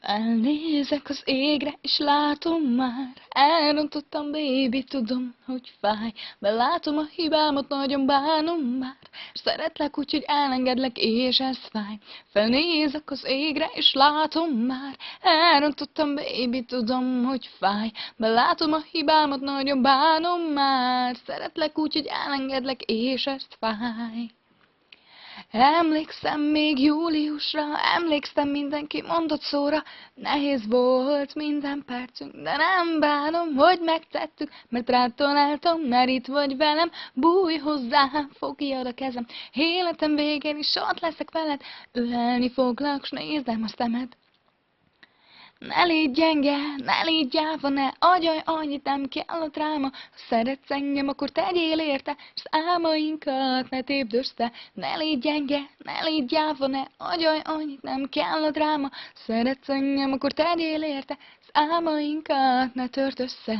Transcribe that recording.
Elnézek az égre, és látom már, elrontottam, baby, tudom, hogy fáj. Belátom a hibámat, nagyon bánom már, szeretlek, úgyhogy elengedlek, és ez fáj. Felnézek az égre, és látom már, elrontottam, baby, tudom, hogy fáj. Belátom a hibámat, nagyon bánom már, szeretlek, úgyhogy elengedlek, és ez fáj. Emlékszem még júliusra, emlékszem mindenki mondott szóra, nehéz volt minden percünk, de nem bánom, hogy megtettük, mert rád találtam, mert itt vagy velem, bújj hozzám, fogjad a kezem, életem végén is ott leszek veled, ölelni foglak, s nézem a szemed. Ne légy gyenge, ne légy gyáva, ne agyalj, annyit nem kell a dráma. Ha szeretsz engem, akkor tegyél érte, s álmainkat ne tépd össze. Ne légy gyenge, ne légy gyáva, ne agyalj, annyit nem kell a dráma. Ha szeretsz engem, akkor tegyél érte, s álmainkat ne törd össze.